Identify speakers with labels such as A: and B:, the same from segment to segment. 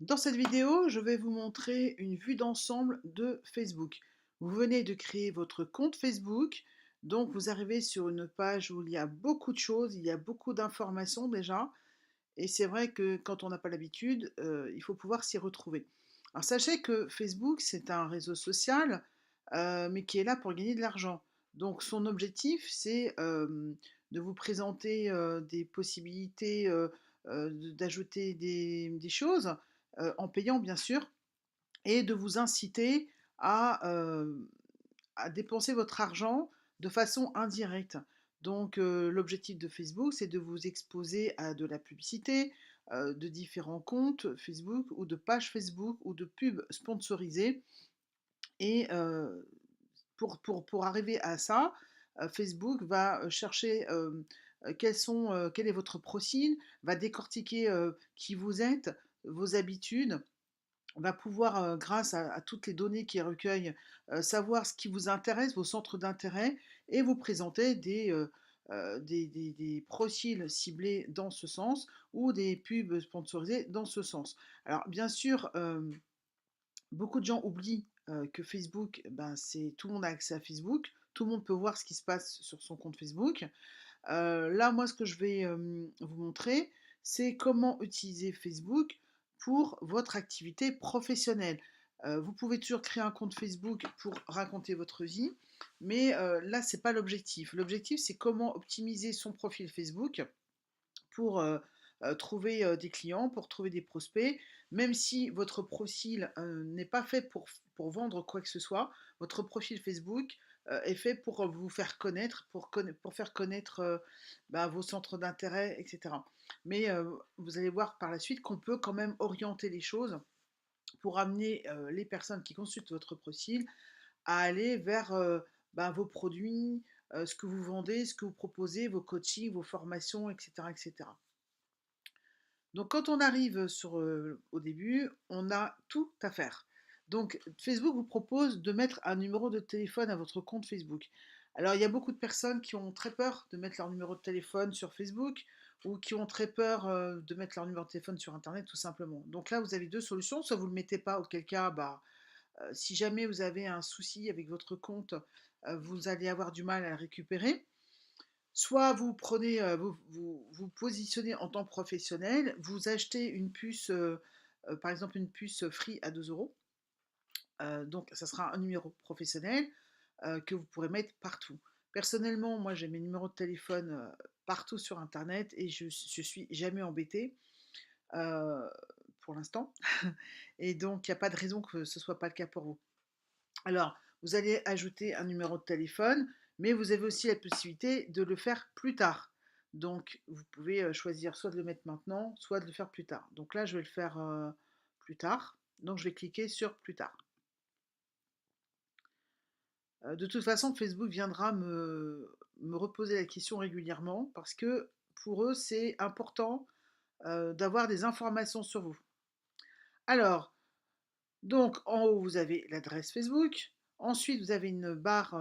A: Dans cette vidéo, je vais vous montrer une vue d'ensemble de Facebook. Vous venez de créer votre compte Facebook, donc vous arrivez sur une page où il y a beaucoup de choses, il y a beaucoup d'informations déjà, et c'est vrai que quand on n'a pas l'habitude, il faut pouvoir s'y retrouver. Alors sachez que Facebook, c'est un réseau social, mais qui est là pour gagner de l'argent. Donc son objectif, c'est de vous présenter des possibilités d'ajouter des choses, en payant bien sûr, et de vous inciter à, à dépenser votre argent de façon indirecte. Donc l'objectif de Facebook, c'est de vous exposer à de la publicité, de différents comptes Facebook ou de pages Facebook ou de pubs sponsorisées. Et pour arriver à ça, Facebook va chercher quel est votre profil, va décortiquer qui vous êtes, vos habitudes, va pouvoir, grâce à toutes les données qu'il recueille, savoir ce qui vous intéresse, vos centres d'intérêt, et vous présenter des profils ciblés dans ce sens ou des pubs sponsorisées dans ce sens. Alors bien sûr, beaucoup de gens oublient, que Facebook, ben, c'est tout le monde a accès à Facebook, tout le monde peut voir ce qui se passe sur son compte Facebook. Là, moi, ce que je vais, vous montrer, c'est comment utiliser Facebook pour votre activité professionnelle. Vous pouvez toujours créer un compte Facebook pour raconter votre vie, mais là, c'est pas l'objectif. L'objectif, c'est comment optimiser son profil Facebook pour trouver des clients, pour trouver des prospects, même si votre profil n'est pas fait pour vendre quoi que ce soit, votre profil Facebook est fait pour vous faire connaître, pour faire connaître bah, vos centres d'intérêt, etc. Mais vous allez voir par la suite qu'on peut quand même orienter les choses pour amener les personnes qui consultent votre profil à aller vers bah, vos produits, ce que vous vendez, ce que vous proposez, vos coachings, vos formations, etc. etc. Donc quand on arrive au début, on a tout à faire. Donc Facebook vous propose de mettre un numéro de téléphone à votre compte Facebook. Alors il y a beaucoup de personnes qui ont très peur de mettre leur numéro de téléphone sur Facebook ou qui ont très peur de mettre leur numéro de téléphone sur Internet tout simplement. Donc là vous avez deux solutions, soit vous ne le mettez pas, auquel cas bah, si jamais vous avez un souci avec votre compte, vous allez avoir du mal à le récupérer. Soit vous prenez, vous positionnez en tant que professionnel, vous achetez une puce, par exemple une puce Free à 2 €. Donc ça sera un numéro professionnel, que vous pourrez mettre partout. Personnellement, moi j'ai mes numéros de téléphone, partout sur internet et je suis jamais embêtée, heu, pour l'instant. Et donc il y a pas de raison que ce soit pas le cas pour vous. Alors, vous allez ajouter un numéro de téléphone, mais vous avez aussi la possibilité de le faire plus tard. Donc, vous pouvez choisir soit de le mettre maintenant, soit de le faire plus tard. Donc là, je vais le faire plus tard. Donc, je vais cliquer sur plus tard. De toute façon, Facebook viendra me reposer la question régulièrement parce que pour eux, c'est important d'avoir des informations sur vous. Alors, donc, en haut, vous avez l'adresse Facebook. Ensuite, vous avez une barre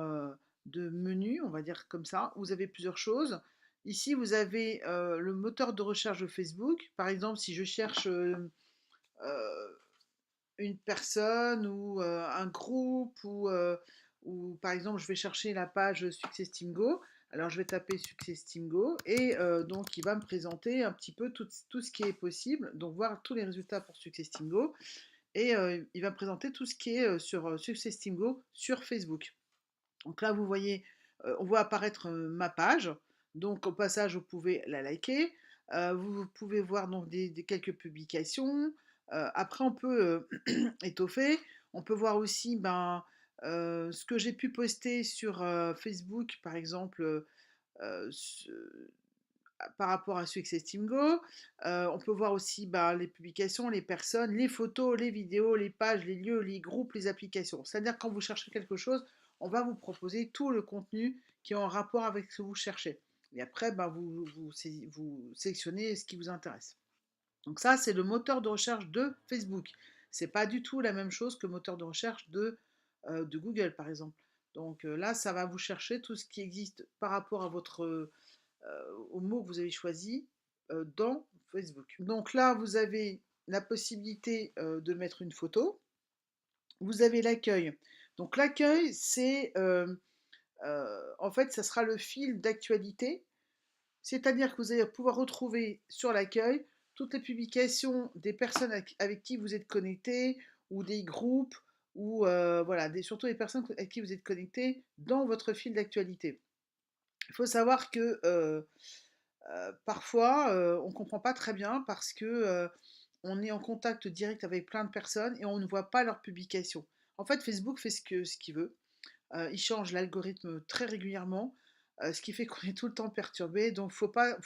A: de menu, on va dire comme ça. Vous avez plusieurs choses. Ici, vous avez le moteur de recherche de Facebook. Par exemple, si je cherche euh, une personne ou un groupe ou par exemple, je vais chercher la page Success Team Go. Alors, je vais taper Success Team Go et donc, il va me présenter un petit peu tout ce qui est possible. Donc, voir tous les résultats pour Success Team Go et il va me présenter tout ce qui est sur Success Team Go sur Facebook. Donc là, vous voyez, on voit apparaître ma page. Donc au passage, vous pouvez la liker. Vous pouvez voir donc quelques publications. Après, on peut étoffer. On peut voir aussi ben, ce que j'ai pu poster sur Facebook, par exemple, euh, par rapport à Success Team Go. On peut voir aussi bah, les publications, les personnes, les photos, les vidéos, les pages, les lieux, les groupes, les applications. C'est-à-dire quand vous cherchez quelque chose, on va vous proposer tout le contenu qui est en rapport avec ce que vous cherchez. Et après, bah, vous sélectionnez ce qui vous intéresse. Donc ça, c'est le moteur de recherche de Facebook. C'est pas du tout la même chose que le moteur de recherche de Google, par exemple. Donc là, ça va vous chercher tout ce qui existe par rapport à au mot que vous avez choisi dans Facebook. Donc là, vous avez la possibilité de mettre une photo. Vous avez l'accueil. Donc l'accueil, c'est en fait, ça sera le fil d'actualité. C'est-à-dire que vous allez pouvoir retrouver sur l'accueil toutes les publications des personnes avec qui vous êtes connecté, ou des groupes, ou voilà, surtout les personnes avec qui vous êtes connecté dans votre fil d'actualité. Il faut savoir que parfois, on ne comprend pas très bien parce que on est en contact direct avec plein de personnes et on ne voit pas leurs publications. En fait, Facebook fait ce qu'il veut. Il change l'algorithme très régulièrement, ce qui fait qu'on est tout le temps perturbé. Donc, faut pas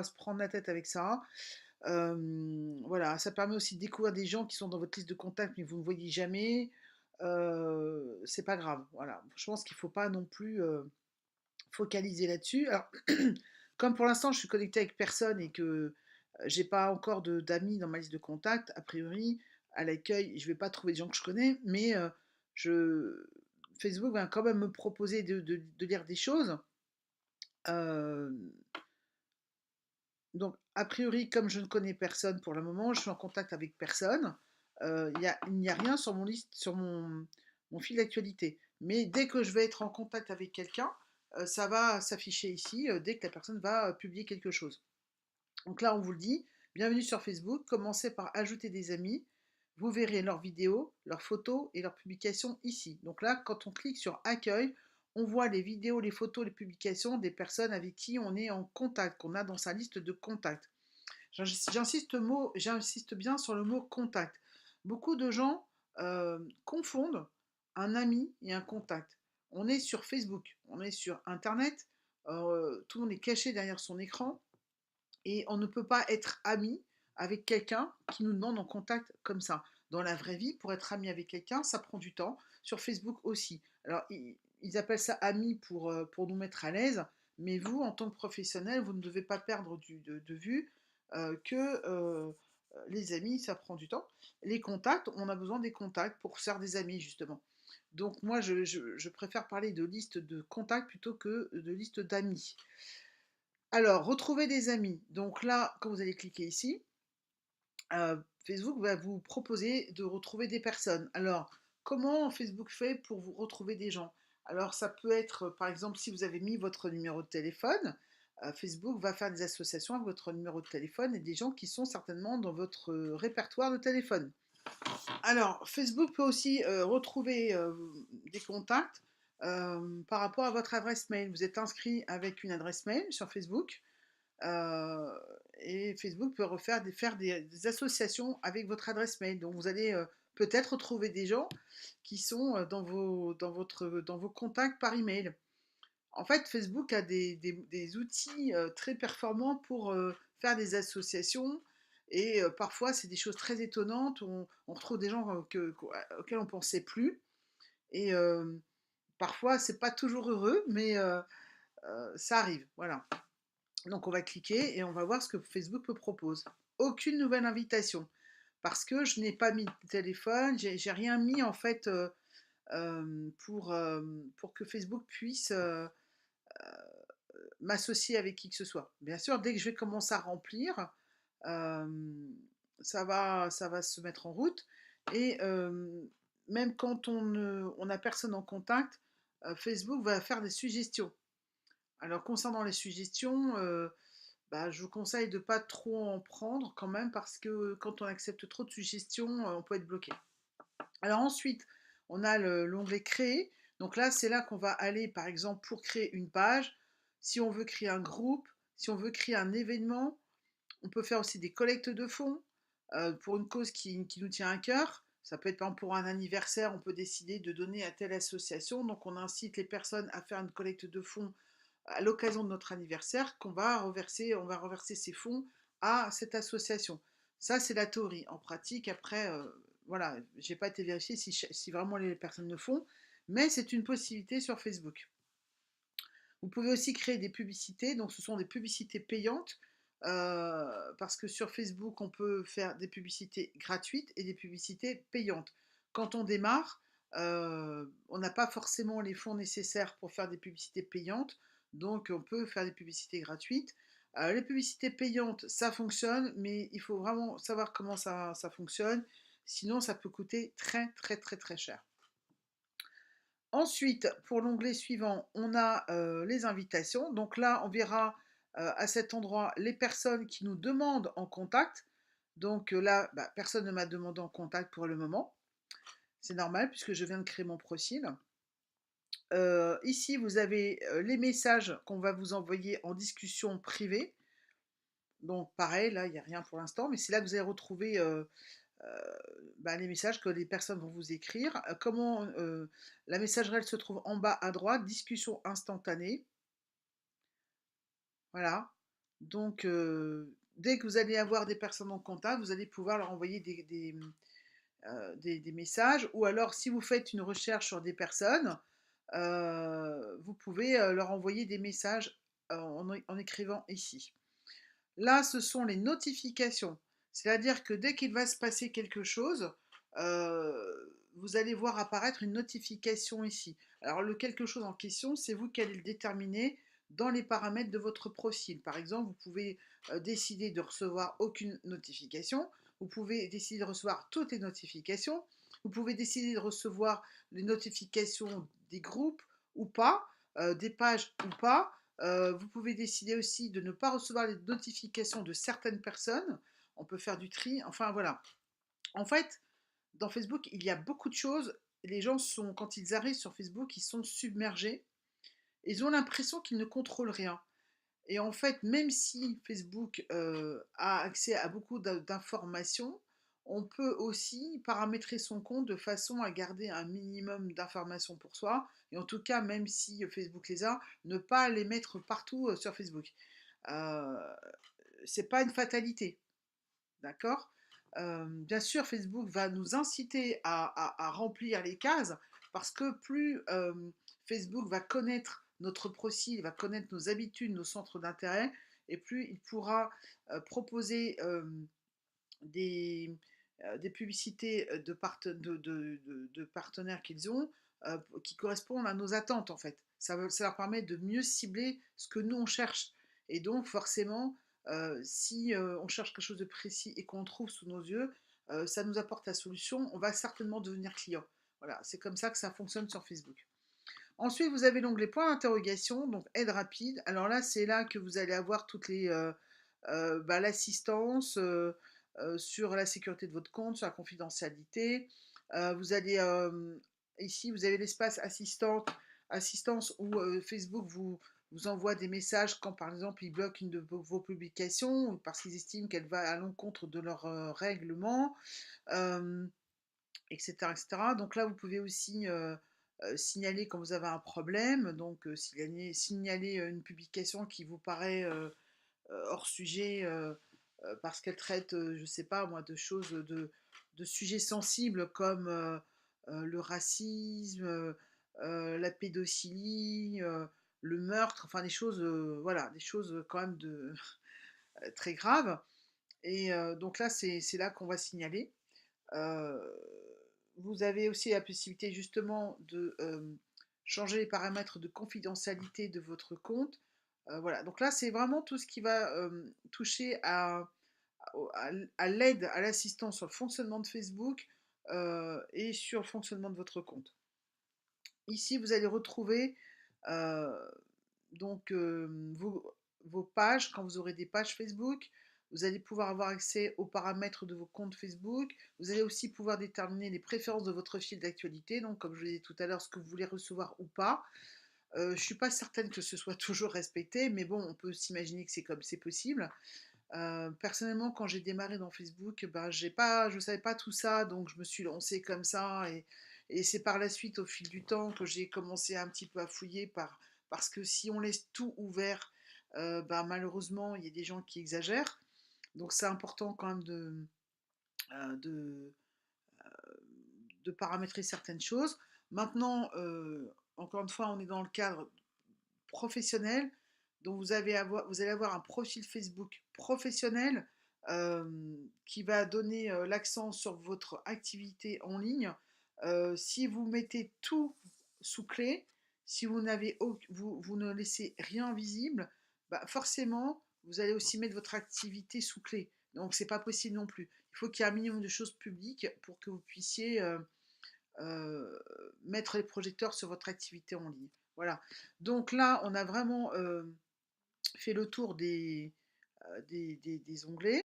A: se prendre la tête avec ça. Voilà, ça permet aussi de découvrir des gens qui sont dans votre liste de contacts, mais vous ne voyez jamais. C'est pas grave. Voilà, je pense qu'il ne faut pas non plus focaliser là-dessus. Alors, comme pour l'instant, je suis connectée avec personne et que j'ai pas encore d'amis dans ma liste de contacts, a priori, à l'accueil, je vais pas trouver des gens que je connais, mais je, Facebook va quand même me proposer de lire des choses. Euh, donc, a priori, comme je ne connais personne pour le moment, je suis en contact avec personne. Il n'y a rien sur mon fil d'actualité. Mais dès que je vais être en contact avec quelqu'un, ça va s'afficher ici dès que la personne va publier quelque chose. Donc là, on vous le dit, bienvenue sur Facebook, commencez par ajouter des amis. Vous verrez leurs vidéos, leurs photos et leurs publications ici. Donc là, quand on clique sur accueil, on voit les vidéos, les photos, les publications des personnes avec qui on est en contact, qu'on a dans sa liste de contacts. J'insiste bien sur le mot contact. Beaucoup de gens confondent un ami et un contact. On est sur Facebook, on est sur Internet, tout le monde est caché derrière son écran et on ne peut pas être ami avec quelqu'un qui nous demande en contact comme ça. Dans la vraie vie, pour être ami avec quelqu'un, ça prend du temps. Sur Facebook aussi. Alors, ils appellent ça ami pour nous mettre à l'aise, mais vous, en tant que professionnel, vous ne devez pas perdre de vue que les amis, ça prend du temps. Les contacts, on a besoin des contacts pour faire des amis, justement. Donc, moi, je préfère parler de liste de contacts plutôt que de liste d'amis. Alors, retrouver des amis. Donc là, quand vous allez cliquer ici, Facebook va vous proposer de retrouver des personnes. Alors, comment Facebook fait pour vous retrouver des gens? Alors, ça peut être, par exemple, si vous avez mis votre numéro de téléphone, Facebook va faire des associations avec votre numéro de téléphone et des gens qui sont certainement dans votre répertoire de téléphone. Alors, Facebook peut aussi retrouver des contacts par rapport à votre adresse mail. Vous êtes inscrit avec une adresse mail sur Facebook. Euh, et Facebook peut faire des associations avec votre adresse mail. Donc vous allez peut-être retrouver des gens qui sont dans vos contacts par email. En fait, Facebook a des outils très performants pour faire des associations. Et parfois, c'est des choses très étonnantes. On retrouve des gens auxquels on ne pensait plus. Et parfois, c'est pas toujours heureux, mais ça arrive. Voilà. Donc on va cliquer et on va voir ce que Facebook me propose. Aucune nouvelle invitation parce que je n'ai pas mis de téléphone, j'ai rien mis en fait pour que Facebook puisse m'associer avec qui que ce soit. Bien sûr, dès que je vais commencer à remplir, euh, ça va se mettre en route et même quand on n'a personne en contact, Facebook va faire des suggestions. Alors concernant les suggestions, bah, je vous conseille de ne pas trop en prendre quand même parce que quand on accepte trop de suggestions, on peut être bloqué. Alors ensuite, on a l'onglet créer. Donc là, c'est là qu'on va aller par exemple pour créer une page. Si on veut créer un groupe, si on veut créer un événement, on peut faire aussi des collectes de fonds pour une cause qui nous tient à cœur. Ça peut être par exemple pour un anniversaire, on peut décider de donner à telle association. Donc on incite les personnes à faire une collecte de fonds à l'occasion de notre anniversaire on va reverser ces fonds à cette association. Ça, c'est la théorie. En pratique, après, voilà, j'ai pas été vérifié si vraiment les personnes le font, mais c'est une possibilité sur Facebook. Vous pouvez aussi créer des publicités, donc ce sont des publicités payantes, parce que sur Facebook, on peut faire des publicités gratuites et des publicités payantes. Quand on démarre, on n'a pas forcément les fonds nécessaires pour faire des publicités payantes, donc on peut faire des publicités gratuites. Les publicités payantes, ça fonctionne, mais il faut vraiment savoir comment ça fonctionne. Sinon, ça peut coûter très, très, très, très cher. Ensuite, pour l'onglet suivant, on a les invitations. Donc là, on verra à cet endroit les personnes qui nous demandent en contact. Donc là, bah, personne ne m'a demandé en contact pour le moment. C'est normal puisque je viens de créer mon profil. Ici, vous avez les messages qu'on va vous envoyer en discussion privée. Donc pareil, là, il n'y a rien pour l'instant, mais c'est là que vous allez retrouver bah, les messages que les personnes vont vous écrire. Comment la messagerie elle se trouve en bas à droite, discussion instantanée. Voilà. Donc dès que vous allez avoir des personnes en contact, vous allez pouvoir leur envoyer des messages. Ou alors si vous faites une recherche sur des personnes, vous pouvez leur envoyer des messages en écrivant ici. Là, ce sont les notifications. C'est-à-dire que dès qu'il va se passer quelque chose, vous allez voir apparaître une notification ici. Alors, le quelque chose en question, c'est vous qui allez le déterminer dans les paramètres de votre profil. Par exemple, vous pouvez décider de recevoir aucune notification. Vous pouvez décider de recevoir toutes les notifications. Vous pouvez décider de recevoir les notifications des groupes ou pas, des pages ou pas. Vous pouvez décider aussi de ne pas recevoir les notifications de certaines personnes. On peut faire du tri. Enfin voilà. En fait, dans Facebook, il y a beaucoup de choses. Les gens sont, quand ils arrivent sur Facebook, ils sont submergés. Ils ont l'impression qu'ils ne contrôlent rien. Et en fait, même si Facebook a accès à beaucoup d'informations, on peut aussi paramétrer son compte de façon à garder un minimum d'informations pour soi. Et en tout cas, même si Facebook les a, ne pas les mettre partout sur Facebook. Euh, c'est pas une fatalité, d'accord. Bien sûr, Facebook va nous inciter à remplir les cases parce que plus Facebook va connaître notre profil, va connaître nos habitudes, nos centres d'intérêt, et plus il pourra proposer des, des publicités de partenaires qu'ils ont qui correspondent à nos attentes en fait. Ça leur permet de mieux cibler ce que nous on cherche. Et donc forcément, si on cherche quelque chose de précis et qu'on le trouve sous nos yeux, ça nous apporte la solution, on va certainement devenir client. Voilà, c'est comme ça que ça fonctionne sur Facebook. Ensuite, vous avez l'onglet point d'interrogation, donc aide rapide. Alors là, c'est là que vous allez avoir toutes les bah, l'assistance sur la sécurité de votre compte, sur la confidentialité. Vous allez ici, vous avez l'espace assistance où Facebook vous envoie des messages quand par exemple ils bloquent une de vos publications parce qu'ils estiment qu'elle va à l'encontre de leurs règlements. Euh, etc., etc. Donc là, vous pouvez aussi signaler quand vous avez un problème, donc signaler une publication qui vous paraît hors sujet parce qu'elle traite, je ne sais pas moi, de choses, de sujets sensibles comme le racisme, la pédophilie, le meurtre, enfin des choses, voilà, des choses quand même très graves. Et donc là, c'est là qu'on va signaler. Euh, vous avez aussi la possibilité justement de changer les paramètres de confidentialité de votre compte. Voilà, donc là c'est vraiment tout ce qui va toucher à l'aide, à l'assistance sur le fonctionnement de Facebook et sur le fonctionnement de votre compte. Ici vous allez retrouver euh, donc vos pages, quand vous aurez des pages Facebook, vous allez pouvoir avoir accès aux paramètres de vos comptes Facebook. Vous allez aussi pouvoir déterminer les préférences de votre fil d'actualité, donc comme je vous l'ai dit tout à l'heure, ce que vous voulez recevoir ou pas. Je ne suis pas certaine que ce soit toujours respecté, mais bon, on peut s'imaginer que c'est possible. Personnellement, quand j'ai démarré dans Facebook, ben, je ne savais pas tout ça, donc je me suis lancée comme ça. Et c'est par la suite, au fil du temps, que j'ai commencé un petit peu à fouiller parce que si on laisse tout ouvert, ben, malheureusement, il y a des gens qui exagèrent. Donc c'est important quand même euh, de, de paramétrer certaines choses. Maintenant, encore une fois, on est dans le cadre professionnel. Donc vous allez avoir un profil Facebook professionnel qui va donner l'accent sur votre activité en ligne. Si vous mettez tout sous clé, si vous, n'avez, vous ne laissez rien visible, bah forcément, vous allez aussi mettre votre activité sous clé. Donc c'est pas possible non plus. Il faut qu'il y ait un minimum de choses publiques pour que vous puissiez mettre les projecteurs sur votre activité en ligne. Voilà. Donc là, on a vraiment fait le tour des onglets.